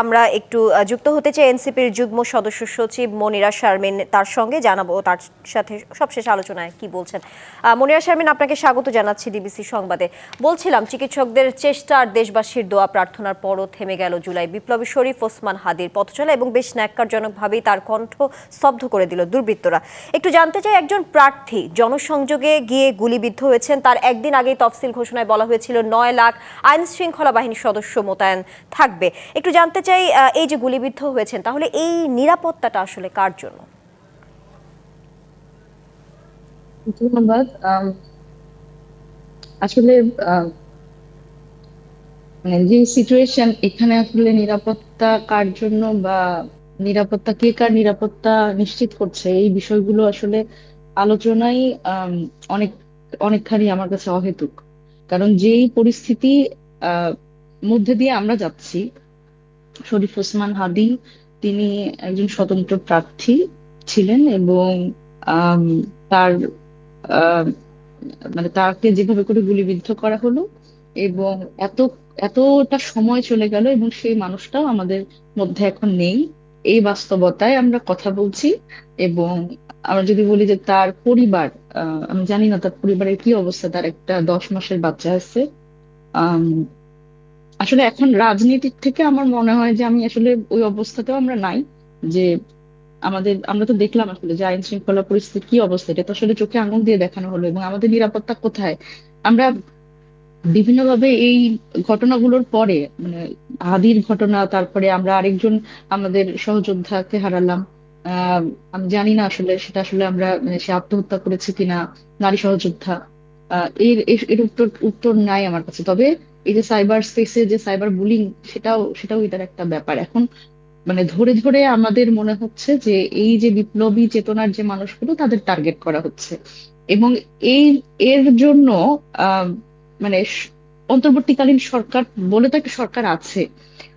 আমরা একটু যুক্ত হতে চাই এনসিপির যুগ্ম সদস্য সচিব মনিরা শারমিন, তার সঙ্গে জানাবো তার সাথে সবশেষ আলোচনায় কি বলছেন। মনিরা শারমিন, আপনাকে স্বাগত জানাচ্ছি ডিবিসি সংবাদে। বলছিলাম, চিকিৎসকদের চেষ্টা আর দেশবাসীর দোয়া প্রার্থনার পরও থেমে গেল জুলাই বিপ্লবী শরীফ ওসমান হাদির পথচলা, এবং বেশ ন্যাক্কারজনকভাবেই তার কণ্ঠ স্তব্ধ করে দিল দুর্বৃত্তরা। একটু জানতে চাই, একজন প্রার্থী জনসংযোগে গিয়ে গুলিবিদ্ধ হয়েছেন, তার একদিন আগেই তফসিল ঘোষণায় বলা হয়েছিল 9 লাখ আইন শৃঙ্খলা বাহিনীর সদস্য মোতায়েন থাকবে। একটু জানতে চাই, এই যে গুলিবিদ্ধ হয়েছেন, তাহলে এই নিরাপত্তাটা আসলে কার জন্য? ধন্যবাদ। আসলে মানে যে সিচুয়েশন এখানে, আসলে নিরাপত্তা কার জন্য বা নিরাপত্তা কে কার নিরাপত্তা নিশ্চিত করছে, এই বিষয়গুলো আসলে আলোচনায় আম, অনেক অনেকখানি আমার কাছে অহেতুক। কারণ যেই পরিস্থিতি আহ মধ্যে দিয়ে আমরা যাচ্ছি, শরীফ ওসমান হাদি তিনি একজন স্বতন্ত্র প্রার্থী ছিলেন, এবং আম, তার আহ, মানে তাকে যেভাবে করে গুলিবিদ্ধ করা হলো, এবং এত এতটা সময় চলে গেল এবং সেই মানুষটাও আমাদের মধ্যে এখন নেই। এই বাস্তবতায় আমরা কথা বলছি। এবং আমরা যদি বলি যে তার পরিবার, আমি জানি না তার পরিবারের কি অবস্থা, তার একটা 10 মাসের বাচ্চা আছে। আম, আসলে এখন রাজনীতির থেকে আমার মনে হয় যে আমি আসলে ওই অবস্থাতেও আমরা নাই। যে আমরা তো দেখলাম আসলে যে আইন শৃঙ্খলা পরিস্থিতির কি অবস্থা, এটা তো আসলে চোখে আঙুল দিয়ে দেখানো হলো, এবং আমাদের নিরাপত্তা কোথায়। আমরা বিভিন্নভাবে এই ঘটনাগুলোর পরে, মানে হাদির ঘটনা, তারপরে আমরা আরেকজন আমাদের সহযোদ্ধাকে হারালাম। আহ আমি জানি না আসলে সেটা আসলে আমরা, মানে সে আত্মহত্যা করেছে কিনা, নারী সহযোদ্ধা। এর এর এর উত্তর উত্তর নাই আমার কাছে। তবে এই যে সাইবার স্পেসে যে সাইবার বুলিং, সেটাও এটার একটা ব্যাপার এখন। মানে ধরে ধরে আমাদের মনে হচ্ছে যে এই যে বিপ্লবী চেতনার যে মানুষগুলো, তাদের টার্গেট করা হচ্ছে। এবং এই এর জন্য আহ মানে অন্তর্বর্তীকালীন সরকার বলে তো একটা সরকার আছে,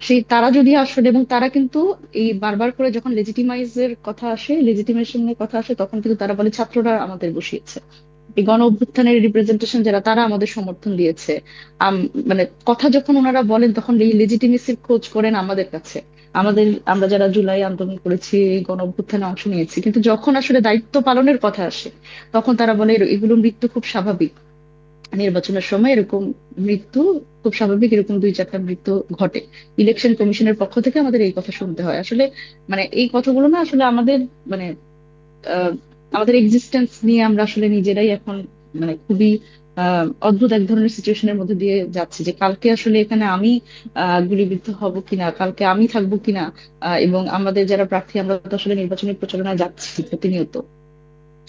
সেই তারা যদি আসলে, এবং তারা কিন্তু এই বারবার করে যখন লেজিটিমাইজের কথা আসে, লেজিটিমেশনের কথা আসে, তখন কিন্তু তারা বলে ছাত্ররা আমাদের বসিয়েছে। এই গণ অভ্যুত্থানের রিপ্রেজেন্টেশন যারা, তারা আমাদের সমর্থন দিয়েছে। মানে কথা যখন ওনারা বলেন, তখন এই লেজিটিমেসির খোঁজ করেন আমাদের কাছে। আমরা যারা জুলাই আন্দোলন করেছি, এই গণ অভ্যুত্থানে অংশ নিয়েছি, কিন্তু যখন আসলে দায়িত্ব পালনের কথা আসে, তখন তারা বলে এগুলো মৃত্যু খুব স্বাভাবিক, নির্বাচনের সময় এরকম মৃত্যু খুব স্বাভাবিক, এরকম 2-4টা মৃত্যু ঘটে। ইলেকশন কমিশনের পক্ষ থেকে আমাদের এই কথা শুনতে হয় আসলে। মানে এই কথাগুলো না আসলে আমাদের, মানে আহ, আমাদের এক্সিস্টেন্স নিয়ে আমরা আসলে নিজেরাই এখন মানে খুবই অদ্ভুত এক ধরনের সিচুয়েশনের মধ্যে দিয়ে যাচ্ছি, যে কালকে আসলে এখানে আমি গুলিবিদ্ধ হব কিনা, কালকে আমি থাকবো কিনা। এবং আমাদের যারা প্রার্থী, আমরা তো আসলে নির্বাচনী প্রচারণায় যাচ্ছি প্রতিনিয়ত।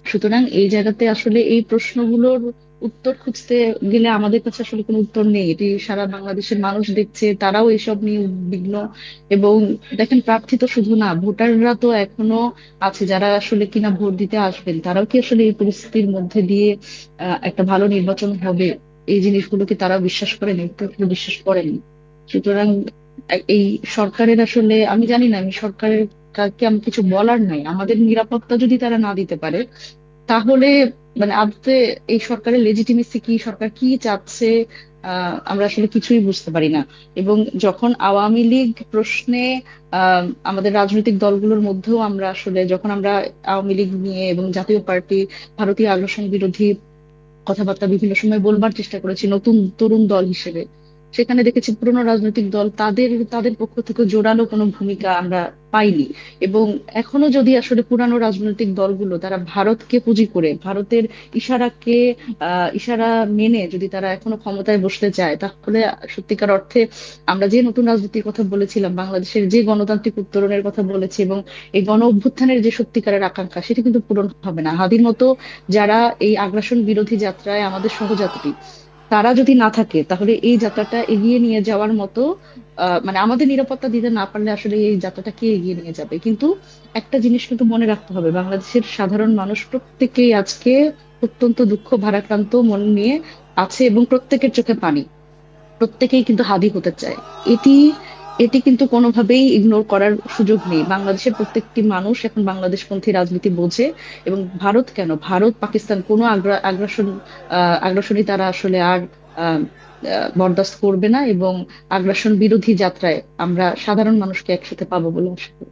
সুতরাং এই জায়গাতে আসলে এই প্রশ্নগুলোর উত্তর খুঁজতে গেলে আমাদের কাছে আসলে কোনো উত্তর নেই। এটি সারা বাংলাদেশের মানুষ দেখছে, তারাও এসব নিয়ে উদ্বিগ্ন। এবং দেখেন, প্রার্থী তো শুধু না, ভোটাররা তো এখনো আছে যারা আসলে কিনা ভোট দিতে আসবেন, তারাও কি আসলে এই পরিস্থিতির মধ্যে দিয়ে একটা ভালো নির্বাচন হবে, এই জিনিসগুলোকে তারা বিশ্বাস করেন? একটু একটু বিশ্বাস করেন। সুতরাং এই সরকারের আসলে, আমি জানি না, আমি সরকারের কাকে আমি কিছু বলার নাই। আমাদের নিরাপত্তা যদি তারা না দিতে পারে, তাহলে মানে আদতে এই সরকারের লেজিটিমেসি কি, সরকার কি চাচ্ছে, আমরা আসলে কিছুই বুঝতে পারি না। এবং যখন আওয়ামী লীগ প্রশ্নে আমাদের রাজনৈতিক দলগুলোর মধ্যেও আমরা আসলে, যখন আমরা আওয়ামী লীগ নিয়ে এবং জাতীয় পার্টি, ভারতীয় আগ্রাসন বিরোধী কথাবার্তা বিভিন্ন সময় বলবার চেষ্টা করেছি নতুন তরুণ দল হিসেবে, সেখানে দেখেছি পুরোনো রাজনৈতিক দল, তাদের তাদের পক্ষ থেকে জোরালো কোনো ভূমিকা আমরা পাইনি। এবং এখনো যদি আসলে পুরানো রাজনৈতিক দলগুলো তারা ভারতকে পুঁজি করে, ভারতের ইশারাকে ইশারা মেনে যদি তারা এখনো ক্ষমতায় বসতে চায়, তাহলে সত্যিকার অর্থে আমরা যে নতুন রাজনীতির কথা বলেছিলাম, বাংলাদেশের যে গণতান্ত্রিক উত্তরণের কথা বলেছি, এবং এই গণ অভ্যুত্থানের যে সত্যিকারের আকাঙ্ক্ষা, সেটা কিন্তু পূরণ হবে না। হাদির মতো যারা এই আগ্রাসন বিরোধী যাত্রায় আমাদের সহযাত্রী, তারা যদি না থাকে, তাহলে এই যাত্রাটা এগিয়ে নিয়ে যাওয়ার মতো মানে আমাদের নিরাপত্তা দিতে না পারলে আসলে এই যাত্রাটা কে এগিয়ে নিয়ে যাবে? কিন্তু একটা জিনিস কিন্তু মনে রাখতে হবে, বাংলাদেশের সাধারণ মানুষ প্রত্যেকেই আজকে অত্যন্ত দুঃখ ভারাক্রান্ত মন নিয়ে আছে, এবং প্রত্যেকের চোখে পানি। প্রত্যেকেই কিন্তু হাদি হতে চায়। এটি এটি কিন্তু কোনোভাবেই ইগনোর করার সুযোগ নেই। বাংলাদেশের প্রত্যেকটি মানুষ এখন বাংলাদেশপন্থী রাজনীতি বোঝে। এবং ভারত কেন, ভারত পাকিস্তান কোনো আগ্রাসনী তারা আসলে আর আহ, বরদাস্ত করবে না, এবং আগ্রাসন বিরোধী যাত্রায় আমরা সাধারণ মানুষকে একসাথে পাবো বলে আশা করি।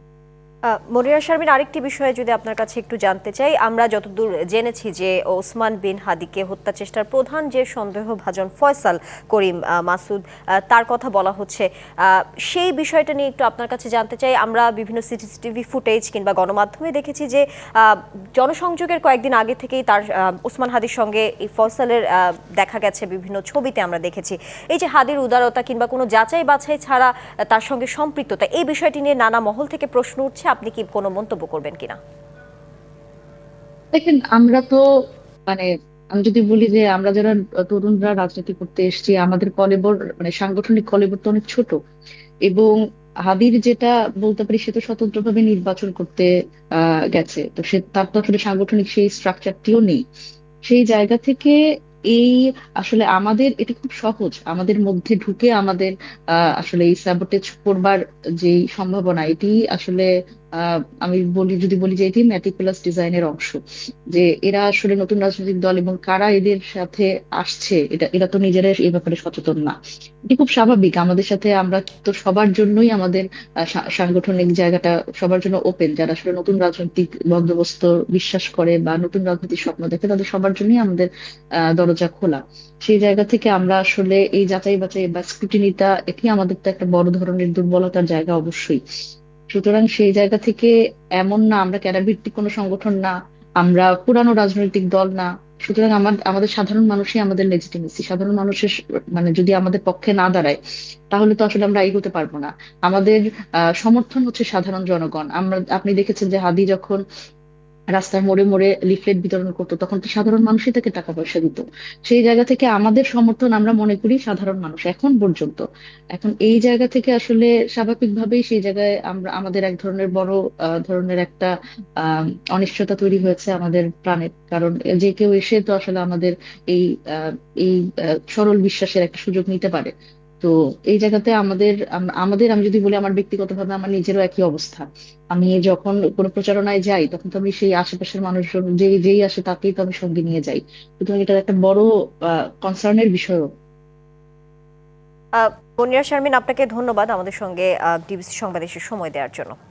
মনিরা শারমিন, আরেকটি বিষয়ে যদি আপনার কাছে একটু জানতে চাই, আমরা যতদূর জেনেছি যে ওসমান বিন হাদিকে হত্যা চেষ্টার প্রধান যে সন্দেহভাজন ফয়সাল করিম মাসুদ, তার কথা বলা হচ্ছে। সেই বিষয়টা নিয়ে একটু আপনার কাছে জানতে চাই। আমরা বিভিন্ন সিসিটিভি ফুটেজ কিংবা গণমাধ্যমে দেখেছি যে জনসংযোগের কয়েকদিন আগে থেকেই তার ওসমান হাদির সঙ্গে এই ফয়সালের দেখা গেছে, বিভিন্ন ছবিতে আমরা দেখেছি। এই যে হাদির উদারতা কিংবা কোনো যাচাই বাছাই ছাড়া তার সঙ্গে সম্পৃক্ততা, এই বিষয়টি নিয়ে নানা মহল থেকে প্রশ্ন উঠছে। আপনি কি কোনো মন্তব্য করবেন কিনা? দেখেন, আমরা তো মানে আমি যদি বলি যে আমরা যারা তরুণরা রাজনীতি করতে এসেছি, আমাদের কলেবর মানে সাংগঠনিক কলেবর তো অনেক ছোট। এবং হাদির যেটা বলতে পারি, সে তো স্বতন্ত্রভাবে নির্বাচন করতে গেছে, তো সে তার তো আসলে সাংগঠনিক সেই স্ট্রাকচারটিও নেই। সেই জায়গা থেকে এই আসলে আমাদের এটা খুব সহজ, আমাদের মধ্যে ঢুকে আমাদের আসলে এই স্যাবোটেজ করবার যে সম্ভাবনা, এটি আসলে আমি বলি, যদি বলি যে এটি ম্যাটিকুলাস ডিজাইনের অংশ। যে এরা আসলে নতুন রাজনৈতিক দল এবং কারা এদের সাথে আসছে, এটা এরা তো নিজেরা এই ব্যাপারে সচেতন না। এটি খুব স্বাভাবিক, আমাদের সাথে আমরা তো সবার জন্যই আমাদের সাংগঠনিক জায়গাটা সবার জন্য ওপেন। যারা আসলে নতুন রাজনৈতিক বন্দোবস্ত বিশ্বাস করে বা নতুন রাজনীতির স্বপ্ন দেখে, তাদের সবার জন্যই আমাদের দরজা খোলা। সেই জায়গা থেকে আমরা আসলে এই যাচাই বাছাই বা স্ক্রুটিনিটা, এটি আমাদের তো একটা বড় ধরনের দুর্বলতার জায়গা অবশ্যই। সুতরাং সেই জায়গা থেকে এমন না, আমরা ক্যাডার ভিত্তিক কোনো সংগঠন না, আমরা পুরানো রাজনৈতিক দল না। সুতরাং আমাদের সাধারণ মানুষই আমাদের লেজিটিমেসি, সাধারণ মানুষের মানে যদি আমাদের পক্ষে না দাঁড়ায়, তাহলে তো আসলে আমরা এগোতে পারবো না। আমাদের সমর্থন হচ্ছে সাধারণ জনগণ। আপনি দেখেছেন যে হাদি যখন রাস্তার মোড়ে মোড়ে লিফলেট বিতরণ করতো, তখন তো সাধারণ মানুষই তাকে টাকা পয়সা দিত। সেই জায়গা থেকে আমাদের সমর্থন আমরা মনে করি সাধারণ মানুষ এখন পর্যন্ত। এখন এই জায়গা থেকে আসলে স্বাভাবিকভাবেই সেই জায়গায় আমরা আমাদের এক ধরনের বড় ধরনের একটা আহ অনিশ্চয়তা তৈরি হয়েছে আমাদের প্রাণের। কারণ যে কেউ এসে তো আসলে আমাদের এই আহ এই সরল বিশ্বাসের একটা সুযোগ নিতে পারে। তো এই জায়গাতে আমি যদি বলি, আমার ব্যক্তিগতভাবে আমার নিজেরও একই অবস্থা। আমি যখন কোনো প্রচারণায় যাই, তখন তো আমি সেই আশেপাশের মানুষজন যেই যেই আসে তাকেই তো আমি সঙ্গে নিয়ে যাই। সুতরাং এটা একটা বড় কনসার্নের বিষয়ও। মনিরা শারমিন, আপনাকে ধন্যবাদ আমাদের সঙ্গে ডিবিসি সংবাদে এসে সময় দেওয়ার জন্য।